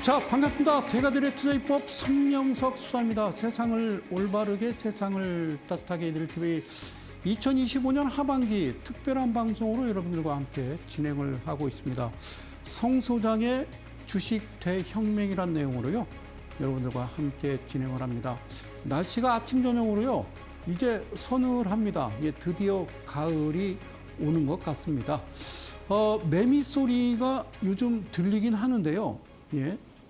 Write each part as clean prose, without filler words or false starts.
자, 반갑습니다. 대가들의 투자입법 성명석 수사입니다. 세상을 올바르게, 세상을 따뜻하게 해드릴 TV 2025년 하반기 특별한 방송으로 여러분들과 함께 진행을 하고 있습니다. 성 소장의 주식 대혁명이란 내용으로요, 여러분들과 함께 진행을 합니다. 날씨가 아침 저녁으로요 이제 서늘합니다. 드디어 가을이 오는 것 같습니다. 매미 소리가 요즘 들리긴 하는데요.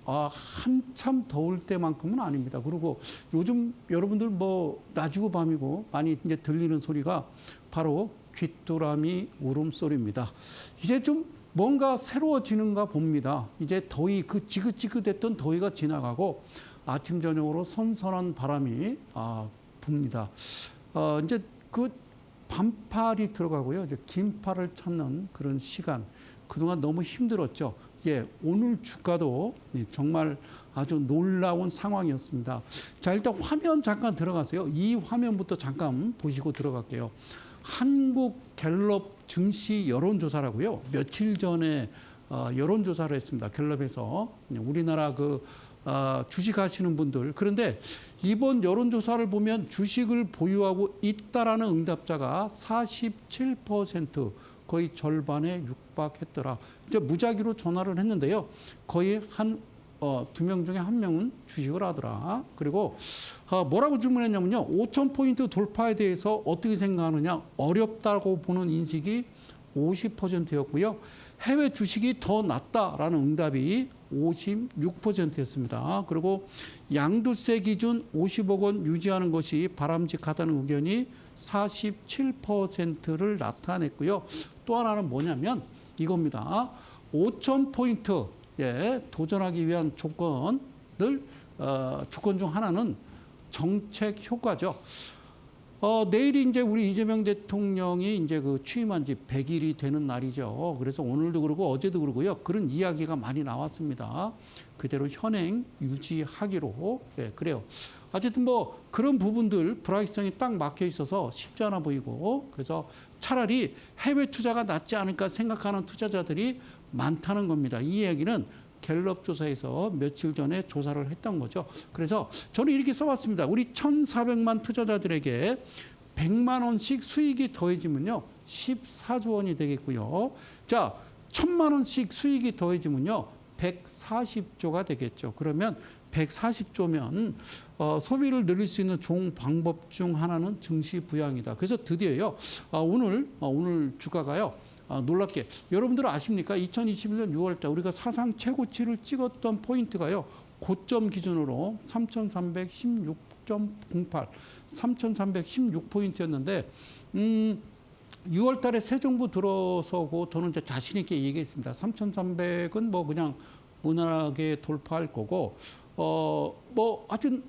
한참 더울 때만큼은 아닙니다. 그리고 요즘 여러분들 낮이고 밤이고 많이 이제 들리는 소리가 바로 귀뚜라미 울음소리입니다. 이제 좀 뭔가 새로워지는가 봅니다. 이제 더위, 그 지긋지긋했던 더위가 지나가고 아침 저녁으로 선선한 바람이 붑니다. 이제 그 반팔이 들어가고요. 이제 긴팔을 찾는 그런 시간. 그동안 너무 힘들었죠. 오늘 주가도 정말 아주 놀라운 상황이었습니다. 자, 일단 화면 잠깐 들어가세요. 이 화면부터 잠깐 보시고 들어갈게요. 한국 갤럽 증시 여론조사라고요. 며칠 전에 여론조사를 했습니다. 갤럽에서 우리나라 주식하시는 분들. 그런데 이번 여론조사를 보면 주식을 보유하고 있다라는 응답자가 47%, 거의 절반에 육박했더라. 이제 무작위로 전화를 했는데요. 거의 두 명 중에 한 명은 주식을 하더라. 그리고 뭐라고 질문했냐면요. 5,000포인트 돌파에 대해서 어떻게 생각하느냐. 어렵다고 보는 인식이 50%였고요. 해외 주식이 더 낫다라는 응답이 56%였습니다. 그리고 양도세 기준 50억 원 유지하는 것이 바람직하다는 의견이 47%를 나타냈고요. 또 하나는 뭐냐면 이겁니다. 5,000포인트 도전하기 위한 조건 중 하나는 정책 효과죠. 내일이 이제 우리 이재명 대통령이 이제 취임한 지 100일이 되는 날이죠. 그래서 오늘도 그러고 어제도 그러고요. 그런 이야기가 많이 나왔습니다. 그대로 현행 유지하기로. 그래요. 어쨌든 그런 부분들 불확실성이 딱 막혀 있어서 쉽지 않아 보이고, 그래서 차라리 해외 투자가 낫지 않을까 생각하는 투자자들이 많다는 겁니다. 이 이야기는 갤럽 조사에서 며칠 전에 조사를 했던 거죠. 그래서 저는 이렇게 써봤습니다. 우리 1,400만 투자자들에게 100만 원씩 수익이 더해지면요 14조 원이 되겠고요. 자, 1,000만 원씩 수익이 더해지면요 140조가 되겠죠. 그러면 140조면 소비를 늘릴 수 있는 좋은 방법 중 하나는 증시 부양이다. 그래서 드디어요 오늘 주가가요 놀랍게, 여러분들 아십니까? 2021년 6월달 우리가 사상 최고치를 찍었던 포인트가요, 고점 기준으로 3,316.08, 3,316포인트였는데 6월달에 새 정부 들어서고 저는 이제 자신 있게 얘기했습니다. 3,300은 그냥 무난하게 돌파할 거고, 하여튼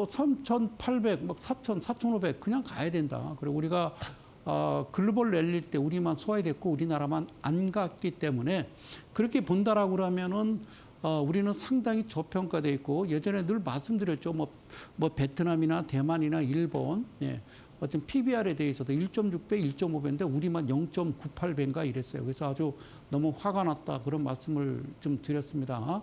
3,800, 4,000, 4,500 그냥 가야 된다. 그리고 우리가 글로벌 랠리 때 우리만 소외됐고 우리나라만 안 갔기 때문에 그렇게 본다라고 그러면은 우리는 상당히 저평가돼 있고, 예전에 늘 말씀드렸죠. 베트남이나 대만이나 일본, 어떤 PBR에 대해서도 1.6배, 1.5배인데 우리만 0.98배인가 이랬어요. 그래서 아주 너무 화가 났다, 그런 말씀을 좀 드렸습니다.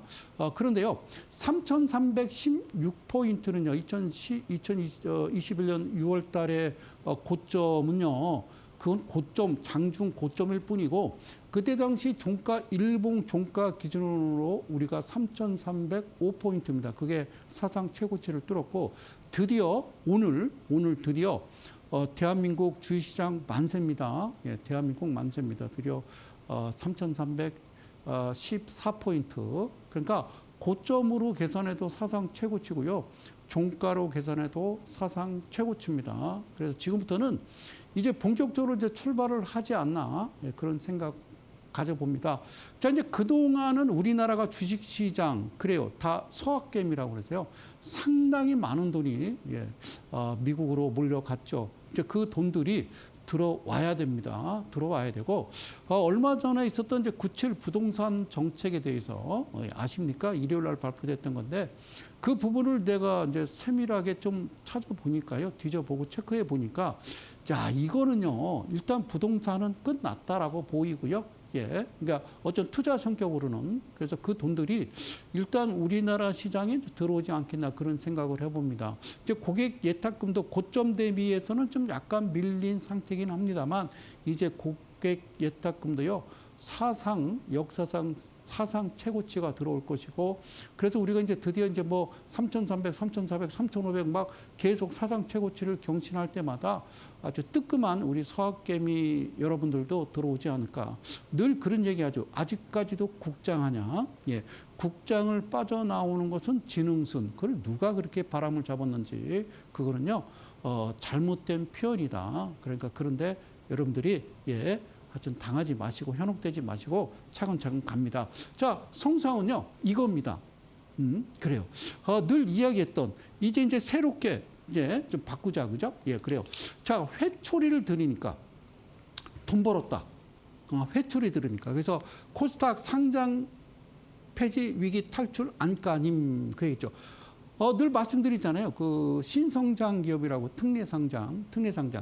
그런데요, 3,316포인트는요, 2021년 6월 달에 고점은요, 그건 고점, 장중 고점일 뿐이고, 그때 당시 일봉 종가 기준으로 우리가 3,305포인트입니다. 그게 사상 최고치를 뚫었고, 드디어 오늘 드디어 대한민국 주식시장 만세입니다. 대한민국 만세입니다. 드디어 3,314포인트. 그러니까 고점으로 계산해도 사상 최고치고요. 종가로 계산해도 사상 최고치입니다. 그래서 지금부터는 이제 본격적으로 이제 출발을 하지 않나, 그런 생각 가져봅니다. 자, 이제 그동안은 우리나라가 주식시장, 그래요, 다 소확겜이라고 그러세요. 상당히 많은 돈이 미국으로 몰려갔죠. 이제 그 돈들이 들어와야 됩니다. 들어와야 되고, 얼마 전에 있었던 이제 97 부동산 정책에 대해서 아십니까? 일요일 날 발표됐던 건데, 그 부분을 내가 이제 세밀하게 좀 찾아보니까요, 뒤져보고 체크해 보니까, 자, 이거는요, 일단 부동산은 끝났다라고 보이고요. 예. 그러니까 어떤 투자 성격으로는 그래서 그 돈들이 일단 우리나라 시장에 들어오지 않겠나 그런 생각을 해봅니다. 이제 고객 예탁금도 고점 대비해서는 좀 약간 밀린 상태긴 합니다만 이제 고객 예탁금도요. 역사상 사상 최고치가 들어올 것이고 그래서 우리가 이제 드디어 이제 뭐 3,300, 3,400, 3,500 막 계속 사상 최고치를 경신할 때마다 아주 뜨끔한 우리 서학개미 여러분들도 들어오지 않을까. 늘 그런 얘기하죠. 아직까지도 국장하냐. 예. 국장을 빠져나오는 것은 지능순. 그걸 누가 그렇게 바람을 잡았는지 그거는요. 잘못된 표현이다. 그러니까 그런데 여러분들이 예. 하여튼 당하지 마시고 현혹되지 마시고 차근차근 갑니다. 자, 성사은요. 이겁니다. 그래요. 늘 이야기했던 이제 새롭게 이제 좀 바꾸자 그죠? 예, 그래요. 자, 회초리를 들으니까 돈 벌었다. 회초리 들으니까. 그래서 코스닥 상장 폐지 위기 탈출 안가님 그 얘기죠. 늘 말씀드리잖아요. 그 신성장 기업이라고 특례상장.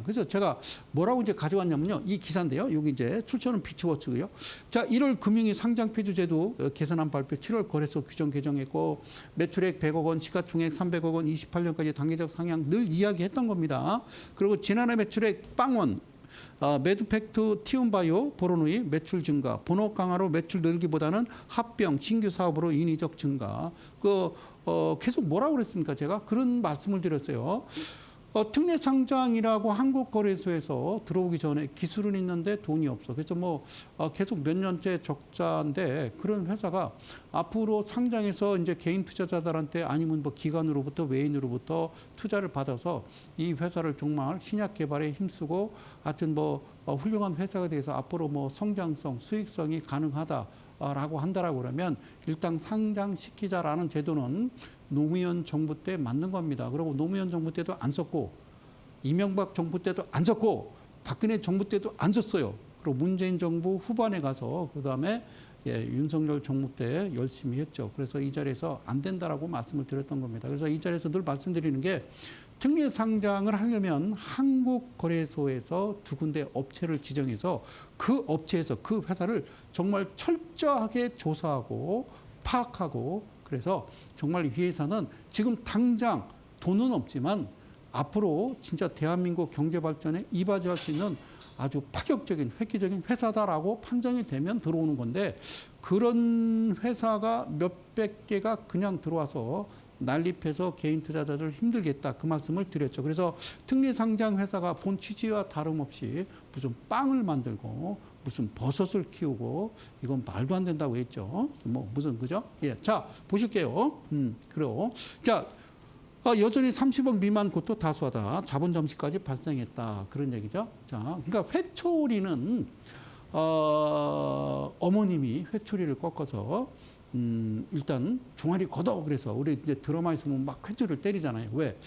그래서 제가 뭐라고 이제 가져왔냐면요. 이 기사인데요. 여기 이제 출처는 비치워치고요. 자, 1월 금융위 상장 폐지 제도 개선안 발표 7월 거래소 규정 개정했고 매출액 100억 원, 시가총액 300억 원, 28년까지 단계적 상향 늘 이야기했던 겁니다. 그리고 지난해 매출액 빵원 매드팩트 티움바이오 보로누이 매출 증가, 본업 강화로 매출 늘기보다는 합병, 신규 사업으로 인위적 증가. 계속 뭐라고 그랬습니까? 제가 그런 말씀을 드렸어요. 특례 상장이라고 한국거래소에서 들어오기 전에 기술은 있는데 돈이 없어. 그래서 계속 몇 년째 적자인데 그런 회사가 앞으로 상장해서 이제 개인 투자자들한테 아니면 기관으로부터 외인으로부터 투자를 받아서 이 회사를 정말 신약 개발에 힘쓰고 하여튼 훌륭한 회사가 돼서 앞으로 성장성, 수익성이 가능하다라고 한다라고 그러면 일단 상장시키자라는 제도는 노무현 정부 때 만든 겁니다. 그리고 노무현 정부 때도 안 썼고 이명박 정부 때도 안 썼고 박근혜 정부 때도 안 썼어요. 그리고 문재인 정부 후반에 가서 그다음에 윤석열 정부 때 열심히 했죠. 그래서 이 자리에서 안 된다라고 말씀을 드렸던 겁니다. 그래서 이 자리에서 늘 말씀드리는 게 특례 상장을 하려면 한국거래소에서 두 군데 업체를 지정해서 그 업체에서 그 회사를 정말 철저하게 조사하고 파악하고 그래서 정말 이 회사는 지금 당장 돈은 없지만 앞으로 진짜 대한민국 경제 발전에 이바지할 수 있는 아주 파격적인 획기적인 회사다라고 판정이 되면 들어오는 건데 그런 회사가 몇백 개가 그냥 들어와서 난립해서 개인 투자자들 힘들겠다 그 말씀을 드렸죠. 그래서 특례 상장 회사가 본 취지와 다름없이 무슨 빵을 만들고 무슨 버섯을 키우고 이건 말도 안 된다고 했죠. 무슨 그죠? 예, 자 보실게요. 그래요. 자. 여전히 30억 미만 곳도 다수하다. 자본 잠식까지 발생했다. 그런 얘기죠. 자, 그러니까 회초리는 어머님이 회초리를 꺾어서 일단 종아리 걷어 그래서 우리 이제 드라마에서 보면 막 회초리를 때리잖아요. 왜?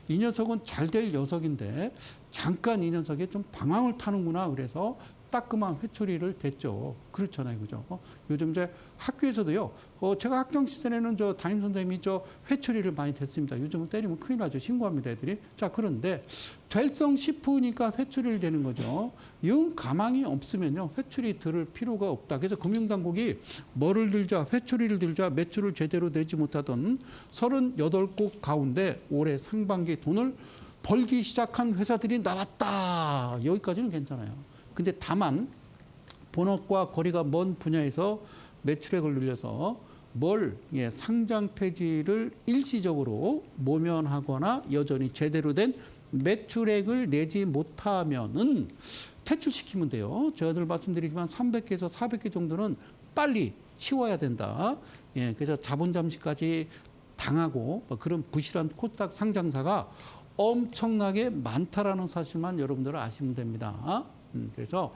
이 녀석은 잘 될 녀석인데 잠깐 이 녀석이 좀 방황을 타는구나 그래서 따끔한 회초리를 댔죠. 그렇잖아요. 그죠? 요즘 이제 학교에서도요. 제가 학창 시절에는 담임 선생님이 회초리를 많이 댔습니다. 요즘은 때리면 큰일 나죠. 신고합니다. 애들이. 자, 그런데 될성 싶으니까 회초리를 대는 거죠. 영 가망이 없으면요. 회초리 들을 필요가 없다. 그래서 금융당국이 뭐를 들자, 회초리를 들자 매출을 제대로 내지 못하던 38곳 가운데 올해 상반기 돈을 벌기 시작한 회사들이 나왔다. 여기까지는 괜찮아요. 근데 다만 본업과 거리가 먼 분야에서 매출액을 늘려서 상장 폐지를 일시적으로 모면하거나 여전히 제대로 된 매출액을 내지 못하면은 퇴출시키면 돼요. 제가 늘 말씀드리지만 300개에서 400개 정도는 빨리 치워야 된다. 그래서 자본 잠식까지 당하고 그런 부실한 코스닥 상장사가 엄청나게 많다라는 사실만 여러분들 아시면 됩니다. 그래서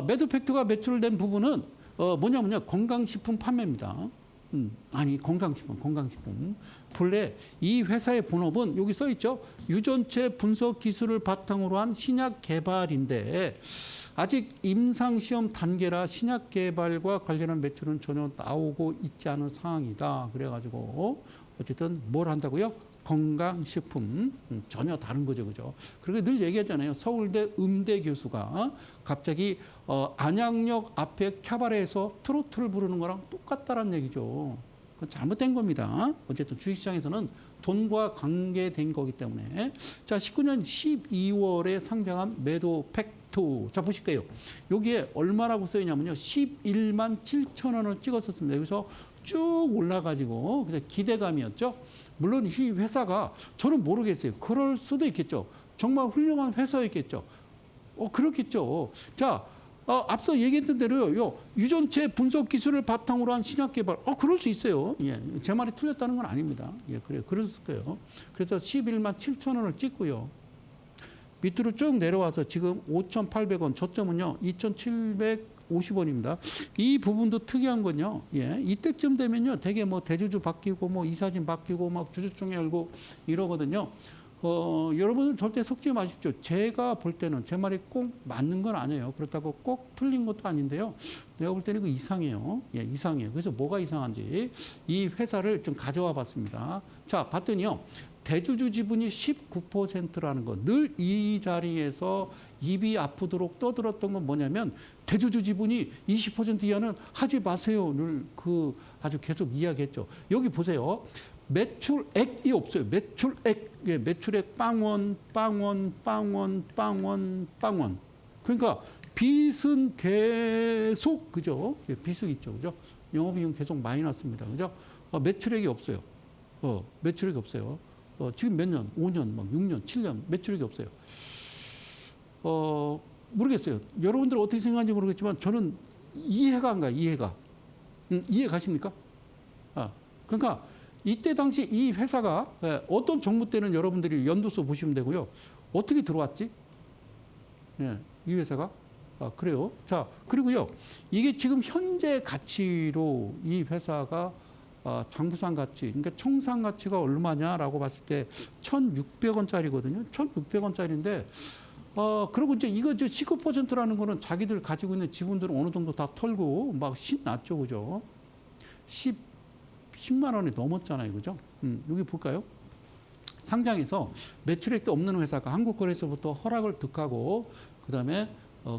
매드팩트가 매출된 부분은 뭐냐면요 건강식품 판매입니다. 건강식품. 본래 이 회사의 본업은 여기 써 있죠. 유전체 분석 기술을 바탕으로 한 신약 개발인데 아직 임상시험 단계라 신약 개발과 관련한 매출은 전혀 나오고 있지 않은 상황이다. 그래가지고 어쨌든 뭘 한다고요? 건강식품. 전혀 다른 거죠. 그죠? 그리고 늘 얘기하잖아요. 서울대 음대 교수가 갑자기 안양역 앞에 캬바레에서 트로트를 부르는 거랑 똑같다라는 얘기죠. 그건 잘못된 겁니다. 어쨌든 주식시장에서는 돈과 관계된 거기 때문에. 자, 19년 12월에 상장한 매도 팩트. 자, 보실게요. 여기에 얼마라고 써있냐면요. 11만 7천 원을 찍었었습니다. 여기서 쭉 올라가지고 기대감이었죠. 물론 이 회사가 저는 모르겠어요. 그럴 수도 있겠죠. 정말 훌륭한 회사였겠죠. 그렇겠죠. 자, 앞서 얘기했던 대로요. 유전체 분석 기술을 바탕으로 한 신약 개발. 그럴 수 있어요. 예, 제 말이 틀렸다는 건 아닙니다. 예, 그래요. 그랬을 거예요. 그래서 11만 7천 원을 찍고요. 밑으로 쭉 내려와서 지금 5,800원, 저점은요, 2,750원입니다. 이 부분도 특이한 건요, 예, 이때쯤 되면요, 되게 뭐 대주주 바뀌고, 뭐 이사진 바뀌고, 막 주주총회 열고 이러거든요. 여러분은 절대 속지 마십시오. 제가 볼 때는 제 말이 꼭 맞는 건 아니에요. 그렇다고 꼭 틀린 것도 아닌데요. 내가 볼 때는 이거 이상해요. 예, 이상해요. 그래서 뭐가 이상한지 이 회사를 좀 가져와 봤습니다. 자, 봤더니요. 대주주 지분이 19%라는 거. 늘 이 자리에서 입이 아프도록 떠들었던 건 뭐냐면 대주주 지분이 20% 이하는 하지 마세요를 아주 계속 이야기했죠. 여기 보세요. 매출액이 없어요. 매출액. 예, 매출액 빵원. 그러니까 빚은 계속, 그죠? 예, 빚은 있죠. 그죠? 영업이익은 계속 마이너스입니다. 그죠? 매출액이 없어요. 매출액이 없어요. 지금 몇 년, 5년, 막 6년, 7년 매출액이 없어요. 모르겠어요. 여러분들 어떻게 생각하는지 모르겠지만 저는 이해가 안 가요. 이해가. 이해 가십니까? 그러니까 이때 당시 이 회사가 어떤 정부 때는 여러분들이 연도수 보시면 되고요. 어떻게 들어왔지? 예, 이 회사가. 그래요. 자, 그리고요. 이게 지금 현재 가치로 이 회사가 장부상 가치, 그러니까 총상 가치가 얼마냐라고 봤을 때 1,600원짜리거든요. 1,600원짜리인데, 그리고 이제 이거 19%라는 거는 자기들 가지고 있는 지분들을 어느 정도 다 털고 막 신났죠. 그죠? 10만 원이 넘었잖아요. 그죠? 여기 볼까요? 상장에서 매출액도 없는 회사가 한국거래소부터 허락을 득하고, 그 다음에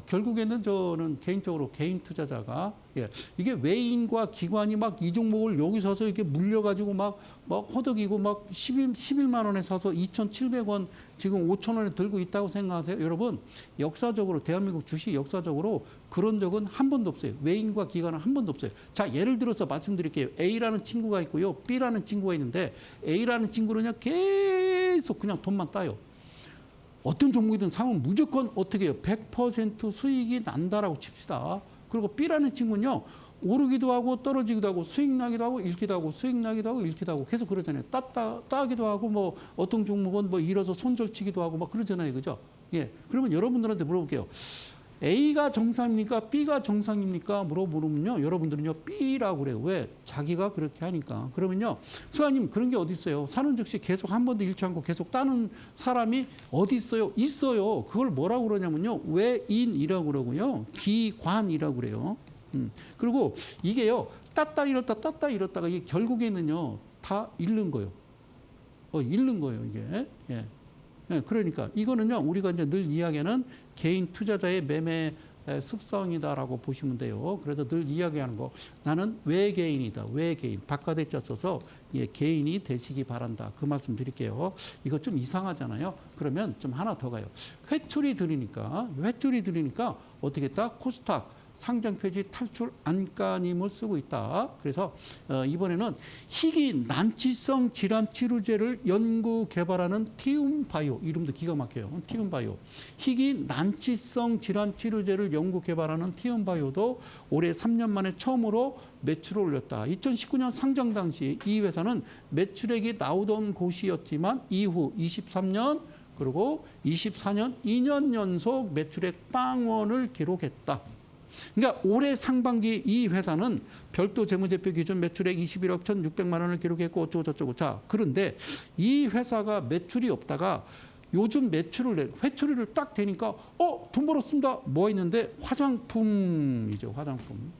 결국에는 저는 개인적으로 개인 투자자가, 예, 이게 외인과 기관이 막 이 종목을 여기 사서 이렇게 물려가지고 막 허덕이고 막 11만 원에 사서 2,700원 지금 5천 원에 들고 있다고 생각하세요? 여러분, 역사적으로, 대한민국 주식 역사적으로 그런 적은 한 번도 없어요. 외인과 기관은 한 번도 없어요. 자, 예를 들어서 말씀드릴게요. A라는 친구가 있고요. B라는 친구가 있는데 A라는 친구는요, 계속 그냥 돈만 따요. 어떤 종목이든 사면 무조건 어떻게 해요? 100% 수익이 난다라고 칩시다. 그리고 B라는 친구는요, 오르기도 하고 떨어지기도 하고 수익 나기도 하고 잃기도 하고 수익 나기도 하고 잃기도 하고 계속 그러잖아요. 따기도 하고 뭐 어떤 종목은 뭐 잃어서 손절치기도 하고 막 그러잖아요. 그죠? 예. 그러면 여러분들한테 물어볼게요. A가 정상입니까? B가 정상입니까? 물어보면요. 여러분들은요. B라고 그래요. 왜? 자기가 그렇게 하니까. 그러면요. 소아님 그런 게 어디 있어요? 사는 즉시 계속 한 번도 잃지 않고 계속 따는 사람이 어디 있어요? 있어요. 그걸 뭐라고 그러냐면요. 외인이라고 그러고요. 기관이라고 그래요. 그리고 이게요. 땄다 잃었다가 이게 결국에는요. 다 잃는 거예요. 잃는 거예요. 이게. 예. 네, 그러니까 이거는요 우리가 이제 늘 이야기하는 개인 투자자의 매매 습성이다라고 보시면 돼요. 그래서 늘 이야기하는 거 나는 외개인이다. 외개인 바깥에 쪄서 예, 개인이 되시기 바란다. 그 말씀 드릴게요. 이거 좀 이상하잖아요. 그러면 좀 하나 더 가요. 회출이 들으니까 어떻게 했다? 코스닥 상장 폐지 탈출 안간힘을 쓰고 있다. 그래서 이번에는 희귀 난치성 질환 치료제를 연구 개발하는 티움바이오, 이름도 기가 막혀요. 티움바이오. 희귀 난치성 질환 치료제를 연구 개발하는 티움바이오도 올해 3년 만에 처음으로 매출을 올렸다. 2019년 상장 당시 이 회사는 매출액이 나오던 곳이었지만 이후 23년 그리고 24년 2년 연속 매출액 빵원을 기록했다. 그러니까 올해 상반기 이 회사는 별도 재무제표 기준 매출액 21억 1,600만 원을 기록했고 어쩌고저쩌고. 자, 그런데 이 회사가 매출이 없다가 요즘 회출을 딱 되니까 돈 벌었습니다. 뭐 했는데 화장품이죠. 화장품.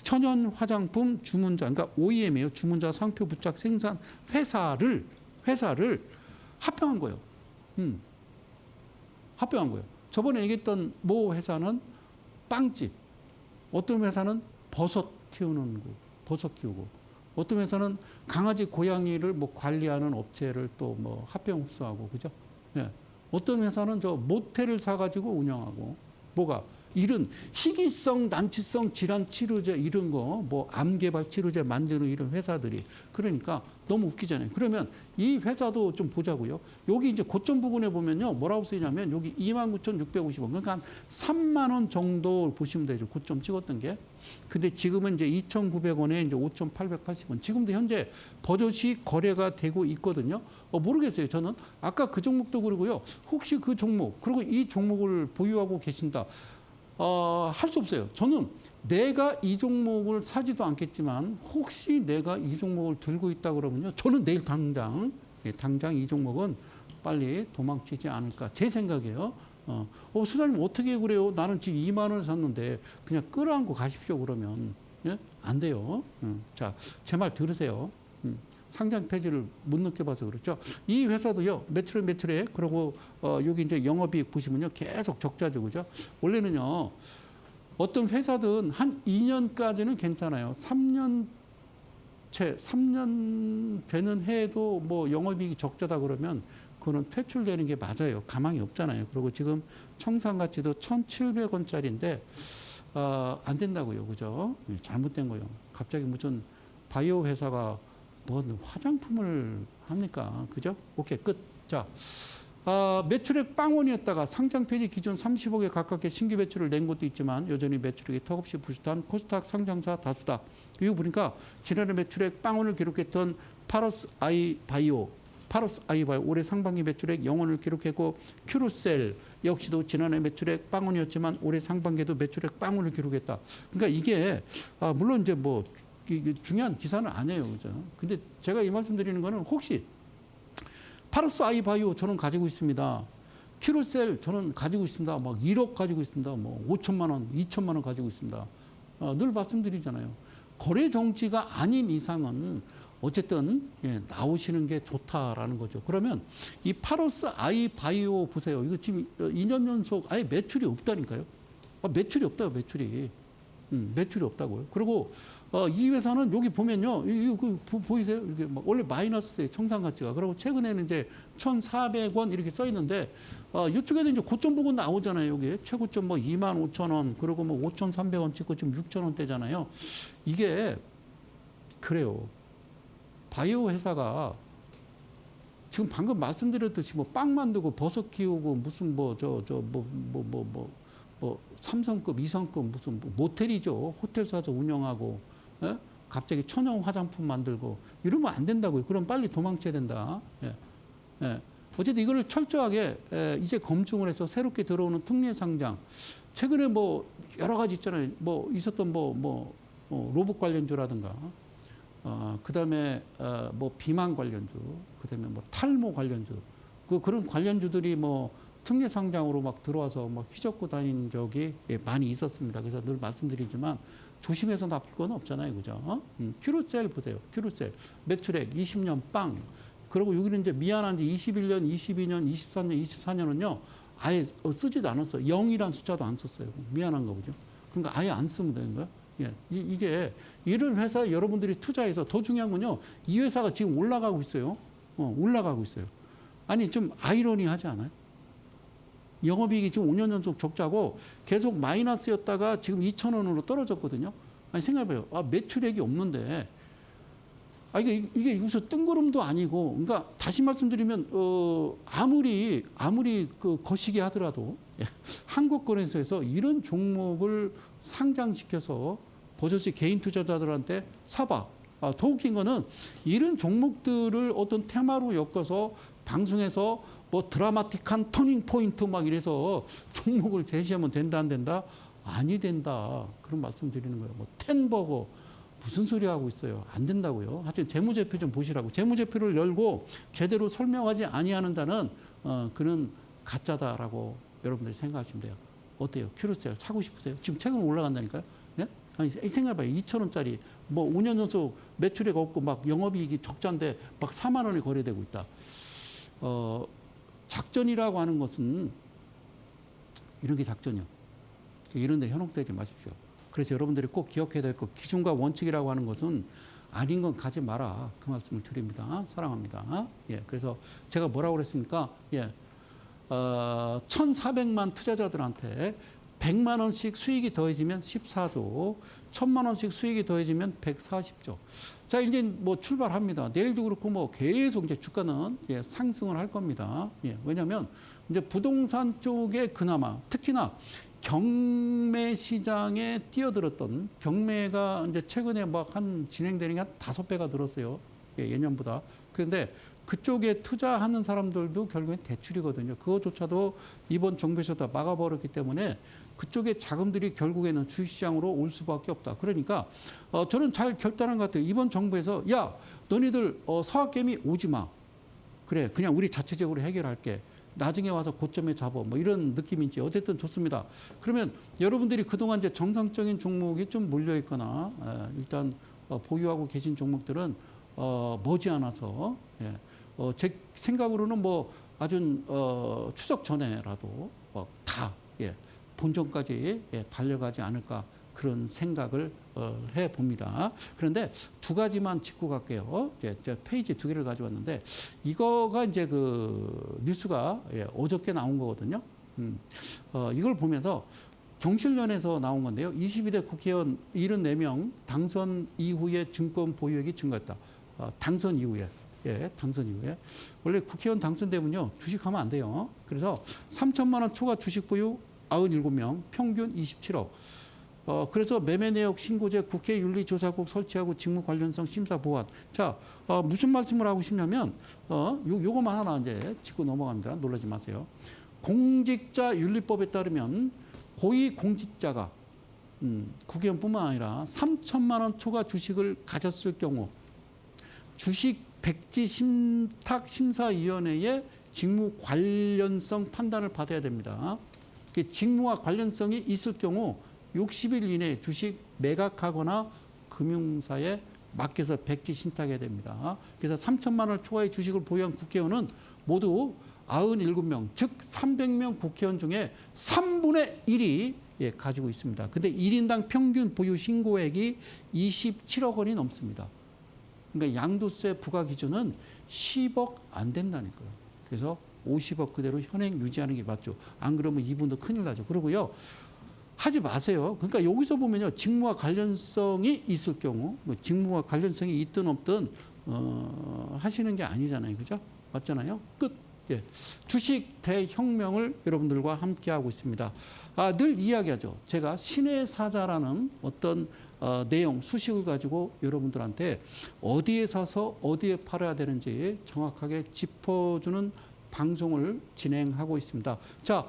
천연 화장품 주문자, 그러니까 OEM이에요. 주문자 상표 부착 생산 회사를 합병한 거예요. 합병한 거예요. 저번에 얘기했던 모 회사는 빵집, 어떤 회사는 버섯 키우는 거, 버섯 키우고, 어떤 회사는 강아지, 고양이를 뭐 관리하는 업체를 또 뭐 합병 흡수하고, 그죠? 예. 어떤 회사는 저 모텔을 사가지고 운영하고, 뭐가 이런 희귀성, 난치성 질환 치료제 이런 거, 뭐 암 개발 치료제 만드는 이런 회사들이, 그러니까 너무 웃기잖아요. 그러면 이 회사도 좀 보자고요. 여기 이제 고점 부분에 보면요, 뭐라고 쓰이냐면 여기 29,650원, 그러니까 한 3만 원 정도 보시면 되죠. 고점 찍었던 게. 근데 지금은 이제 2,900원에 이제 5,880원. 지금도 현재 버젓이 거래가 되고 있거든요. 모르겠어요. 저는 아까 그 종목도 그러고요. 혹시 그 종목, 그리고 이 종목을 보유하고 계신다. 할 수 없어요. 저는 내가 이 종목을 사지도 않겠지만 혹시 내가 이 종목을 들고 있다 그러면요. 저는 내일 당장 이 종목은 빨리 도망치지 않을까. 제 생각이에요. 수장님 어떻게 그래요? 나는 지금 2만 원 샀는데 그냥 끌어안고 가십시오 그러면. 예? 안 돼요. 자, 제 말 들으세요. 상장 폐지를 못 느껴봐서 그렇죠. 이 회사도요, 매출액, 그리고, 여기 이제 영업이익 보시면요, 계속 적자죠. 그죠? 원래는요, 어떤 회사든 한 2년까지는 괜찮아요. 3년 되는 해에도 뭐 영업이익이 적자다 그러면 그거는 퇴출되는 게 맞아요. 가망이 없잖아요. 그리고 지금 청산 가치도 1,700원짜리인데, 안 된다고요. 그죠? 잘못된 거예요. 갑자기 무슨 바이오 회사가 뭐 화장품을 합니까? 그죠? 오케이, 끝. 자, 매출액 빵원이었다가 상장 폐지 기준 30억에 가깝게 신규 매출을 낸 것도 있지만 여전히 매출액이 턱없이 부실한 코스닥 상장사 다수다. 이거 보니까 지난해 매출액 빵원을 기록했던 파러스 아이 바이오 올해 상반기 매출액 0원을 기록했고, 큐로셀 역시도 지난해 매출액 빵원이었지만 올해 상반기에도 매출액 빵원을 기록했다. 그러니까 이게 물론 이제 뭐 중요한 기사는 아니에요. 그죠? 근데 제가 이 말씀 드리는 거는 혹시 파러스 아이바이오 저는 가지고 있습니다. 큐로셀 저는 가지고 있습니다. 막 1억 가지고 있습니다. 뭐 5천만 원, 2천만 원 가지고 있습니다. 늘 말씀드리잖아요. 거래 정지가 아닌 이상은 어쨌든 나오시는 게 좋다라는 거죠. 그러면 이 파러스 아이바이오 보세요. 이거 지금 2년 연속 아예 매출이 없다니까요. 매출이 없다요. 매출이 없다고요. 그리고 이 회사는 여기 보면요, 이거 보이세요? 이게 원래 마이너스예요, 청산 가치가. 그리고 최근에는 이제 1,400원 이렇게 써 있는데, 이쪽에도 이제 고점 부분 나오잖아요. 여기 최고점 뭐 25,000원, 그리고 뭐 5,300원 찍고 지금 6,000원대잖아요. 이게 그래요. 바이오 회사가 지금 방금 말씀드렸듯이 뭐 빵 만들고 버섯 키우고 무슨 삼성급, 이성급 무슨 모텔이죠. 호텔 사서 운영하고, 예? 갑자기 천연 화장품 만들고 이러면 안 된다고요. 그럼 빨리 도망쳐야 된다. 예. 예. 어쨌든 이거를 철저하게 이제 검증을 해서 새롭게 들어오는 특례 상장. 최근에 뭐 여러 가지 있잖아요. 뭐 있었던 로봇 관련주라든가, 그다음에 뭐 비만 관련주, 그다음에 뭐 탈모 관련주, 그런 관련주들이 뭐 특례 상장으로 막 들어와서 막 휘젓고 다닌 적이 많이 있었습니다. 그래서 늘 말씀드리지만 조심해서 나쁠 건 없잖아요. 그죠? 큐로셀 보세요. 큐로셀. 매출액 20년 빵. 그리고 여기는 이제 미안한지 21년, 22년, 23년, 24년은요. 아예 쓰지도 않았어요. 0이란 숫자도 안 썼어요. 미안한 거 보죠. 그러니까 아예 안 쓰면 되는 거예요. 예. 이게 이런 회사에 여러분들이 투자해서 더 중요한 건요. 이 회사가 지금 올라가고 있어요. 올라가고 있어요. 아니 좀 아이러니하지 않아요? 영업이익이 지금 5년 연속 적자고 계속 마이너스였다가 지금 2,000원으로 떨어졌거든요. 아니 생각해봐요. 매출액이 없는데, 이게 무슨 뜬구름도 아니고, 그러니까 다시 말씀드리면 아무리 그 거시기 하더라도 한국거래소에서 이런 종목을 상장시켜서 버젓이 개인 투자자들한테 사봐. 더 웃긴 거는 이런 종목들을 어떤 테마로 엮어서 방송에서 뭐 드라마틱한 터닝 포인트 막 이래서 종목을 제시하면 된다 안 된다? 아니 된다. 그런 말씀 드리는 거예요. 뭐 텐버거 무슨 소리 하고 있어요. 안 된다고요. 하여튼 재무제표 좀 보시라고. 재무제표를 열고 제대로 설명하지 아니하는 자는 그는 가짜다라고 여러분들이 생각하시면 돼요. 어때요? 큐로셀 사고 싶으세요? 지금 최근 올라간다니까요. 예? 아니, 생각해봐요. 2,000원짜리 뭐 5년 연속 매출액 없고 막 영업이익이 적자인데 막 4만 원이 거래되고 있다. 작전이라고 하는 것은 이런 게 작전이요. 이런 데 현혹되지 마십시오. 그래서 여러분들이 꼭 기억해야 될 것, 기준과 원칙이라고 하는 것은 아닌 건 가지 마라. 그 말씀을 드립니다. 사랑합니다. 예, 그래서 제가 뭐라고 그랬습니까? 예, 1,400만 투자자들한테 100만 원씩 수익이 더해지면 14조, 1,000만 원씩 수익이 더해지면 140조. 자, 이제 뭐 출발합니다. 내일도 그렇고 뭐 계속 이제 주가는 예, 상승을 할 겁니다. 예, 왜냐하면 이제 부동산 쪽에 그나마 특히나 경매 시장에 뛰어들었던 경매가 이제 최근에 막 한 진행되는 게 한 5배가 늘었어요. 예, 예년보다. 그런데 그쪽에 투자하는 사람들도 결국엔 대출이거든요. 그것조차도 이번 정부에서 다 막아버렸기 때문에 그쪽에 자금들이 결국에는 주식시장으로 올 수밖에 없다. 그러니까 저는 잘 결단한 것 같아요. 이번 정부에서 야, 너희들 서학개미 오지 마. 그래, 그냥 우리 자체적으로 해결할게. 나중에 와서 고점에 잡아. 뭐 이런 느낌인지 어쨌든 좋습니다. 그러면 여러분들이 그동안 이제 정상적인 종목이 좀 몰려 있거나 일단 보유하고 계신 종목들은 머지않아서 예, 제 생각으로는 뭐 아주 추석 전에라도 다 예, 본전까지 예, 달려가지 않을까 그런 생각을 해 봅니다. 그런데 두 가지만 짚고 갈게요. 이제 페이지 2개를 가져왔는데 이거가 이제 그 뉴스가 예, 어저께 나온 거거든요. 이걸 보면서 경실련에서 나온 건데요. 22대 국회의원 74명 당선 이후에 증권 보유액이 증가했다. 당선 이후에. 예, 당선 이후에. 원래 국회의원 당선되면요, 주식하면 안 돼요. 그래서 3천만 원 초과 주식 보유 97명, 평균 27억. 그래서 매매 내역 신고제 국회윤리조사국 설치하고 직무 관련성 심사 보완. 자, 무슨 말씀을 하고 싶냐면, 요거만 하나 이제 짚고 넘어갑니다. 놀라지 마세요. 공직자윤리법에 따르면 고위공직자가 국회의원뿐만 아니라 3천만 원 초과 주식을 가졌을 경우 주식 백지 신탁심사위원회의 직무 관련성 판단을 받아야 됩니다. 직무와 관련성이 있을 경우 60일 이내에 주식 매각하거나 금융사에 맡겨서 백지 신탁해야 됩니다. 그래서 3천만 원 초과의 주식을 보유한 국회의원은 모두 97명, 즉 300명 국회의원 중에 3분의 1이 예, 가지고 있습니다. 근데 1인당 평균 보유 신고액이 27억 원이 넘습니다. 그러니까 양도세 부과 기준은 10억 안 된다니까요. 그래서 50억 그대로 현행 유지하는 게 맞죠. 안 그러면 이분도 큰일 나죠. 그러고요. 하지 마세요. 그러니까 여기서 보면요. 직무와 관련성이 있을 경우, 뭐 직무와 관련성이 있든 없든 하시는 게 아니잖아요. 그죠? 맞잖아요. 끝. 예. 주식 대혁명을 여러분들과 함께 하고 있습니다. 늘 이야기하죠. 제가 신의 사자라는 어떤 내용, 수식을 가지고 여러분들한테 어디에 사서 어디에 팔아야 되는지 정확하게 짚어주는 방송을 진행하고 있습니다. 자,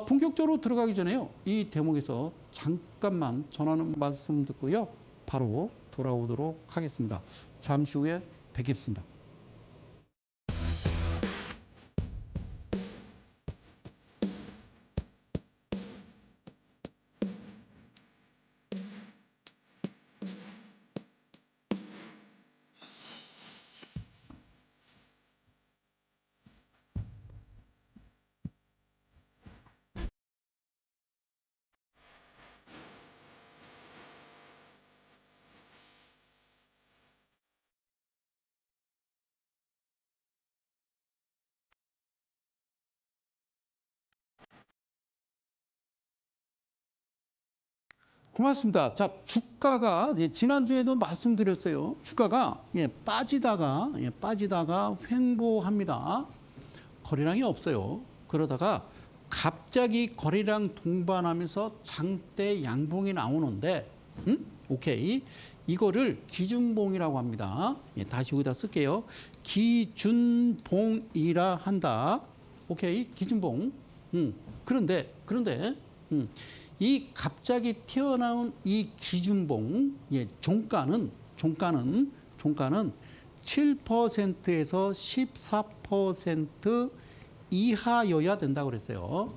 본격적으로 들어가기 전에요. 이 대목에서 잠깐만 전하는 말씀 듣고요. 바로 돌아오도록 하겠습니다. 잠시 후에 뵙겠습니다. 고맙습니다. 자, 주가가 지난주에도 말씀드렸어요. 주가가 빠지다가 횡보합니다. 거래량이 없어요. 그러다가 갑자기 거래량 동반하면서 장대 양봉이 나오는데 오케이. 이거를 기준봉이라고 합니다. 다시 여기다 쓸게요. 기준봉이라 한다. 오케이. 기준봉. 그런데 이 갑자기 튀어나온 이 기준봉, 종가는 7%에서 14% 이하여야 된다고 그랬어요.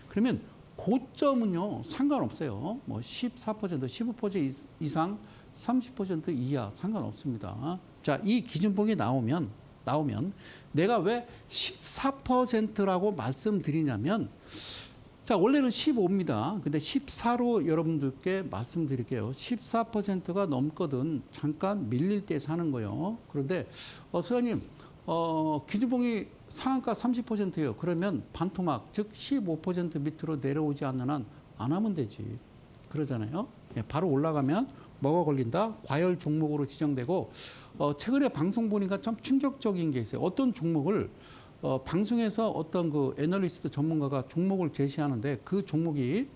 그러면 고점은요, 상관없어요. 뭐 14%, 15% 이상, 30% 이하 상관없습니다. 자, 이 기준봉이 나오면 내가 왜 14%라고 말씀드리냐면, 자, 원래는 15입니다. 근데 14로 여러분들께 말씀드릴게요. 14%가 넘거든 잠깐 밀릴 때 사는 거예요. 그런데 소장님, 기준봉이 상한가 30%예요. 그러면 반토막, 즉 15% 밑으로 내려오지 않는 한 안 하면 되지. 그러잖아요. 예, 바로 올라가면 뭐가 걸린다? 과열 종목으로 지정되고, 최근에 방송 보니까 참 충격적인 게 있어요. 어떤 종목을 방송에서 어떤 그 애널리스트 전문가가 종목을 제시하는데 그 종목이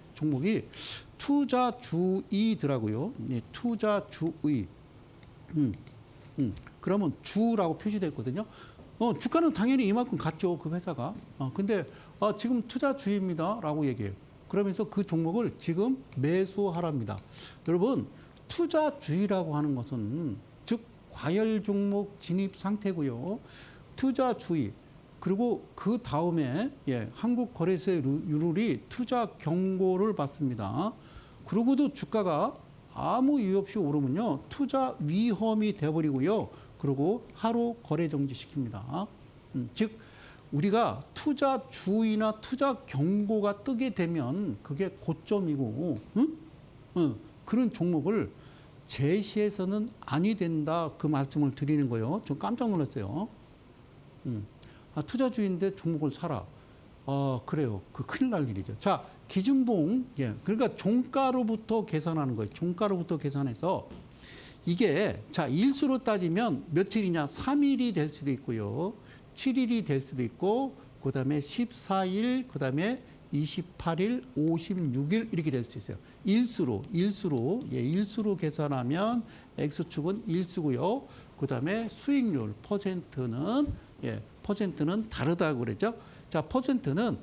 투자주의더라고요. 예, 투자주의. 그러면 주라고 표시됐거든요. 주가는 당연히 이만큼 갔죠. 그 회사가. 근데 지금 투자주의입니다라고 얘기해요. 그러면서 그 종목을 지금 매수하랍니다. 여러분, 투자주의라고 하는 것은 즉 과열 종목 진입 상태고요. 투자주의. 그리고 그 다음에 한국거래소의 룰이 투자 경고를 받습니다. 그러고도 주가가 아무 이유 없이 오르면요, 투자 위험이 돼버리고요. 그리고 하루 거래 정지시킵니다. 즉 우리가 투자주의나 투자 경고가 뜨게 되면 그게 고점이고, 그런 종목을 제시해서는 아니 된다, 그 말씀을 드리는 거예요. 좀 깜짝 놀랐어요. 투자주의인데 종목을 사라. 그래요. 그 큰일 날 일이죠. 자, 기준봉, 그러니까 종가로부터 계산하는 거예요. 종가로부터 계산해서 이게, 자, 일수로 따지면 며칠이냐? 3일이 될 수도 있고요. 7일이 될 수도 있고, 그 다음에 14일, 그 다음에 28일, 56일 이렇게 될 수 있어요. 일수로 계산하면 X축은 일수고요. 그 다음에 수익률, 퍼센트는 다르다고 그랬죠. 자, 퍼센트는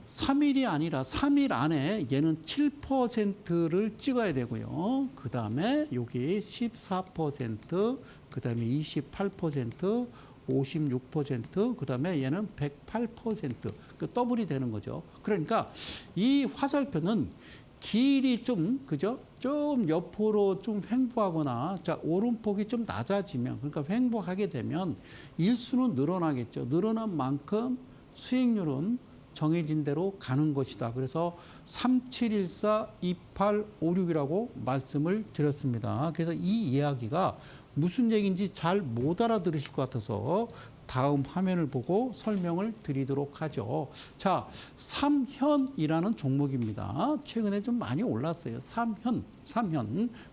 3일이 아니라 3일 안에 얘는 7%를 찍어야 되고요. 그 다음에 여기 14%, 그 다음에 28%, 56%, 그 다음에 얘는 108%, 그 더블이 되는 거죠. 그러니까 이 화살표는 길이 좀, 그죠? 좀 옆으로 좀 횡보하거나, 자, 오름폭이 좀 낮아지면, 그러니까 횡보하게 되면 일수는 늘어나겠죠. 늘어난 만큼 수익률은 정해진 대로 가는 것이다. 그래서 3714, 2856이라고 말씀을 드렸습니다. 그래서 이 이야기가 무슨 얘기인지 잘 못 알아들으실 것 같아서 다음 화면을 보고 설명을 드리도록 하죠. 자, 삼현이라는 종목입니다. 최근에 좀 많이 올랐어요. 삼현.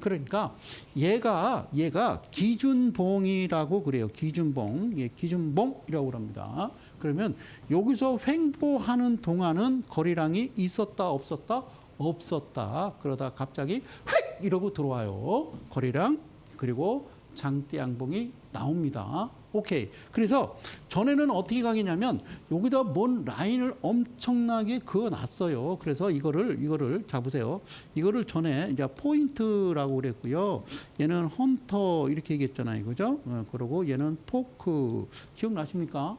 그러니까 얘가 기준봉이라고 그래요. 기준봉. 기준봉이라고 합니다. 그러면 여기서 횡보하는 동안은 거래량이 있었다, 없었다? 없었다. 그러다 갑자기 휙! 이러고 들어와요. 거래량. 그리고 장대 양봉이 나옵니다. 오케이. 그래서 전에는 어떻게 가겠냐면 여기다 뭔 라인을 엄청나게 그어놨어요. 그래서 이거를 잡으세요. 이거를 전에 이제 포인트라고 그랬고요. 얘는 헌터 이렇게 얘기했잖아요. 그죠? 그리고 얘는 포크. 기억나십니까?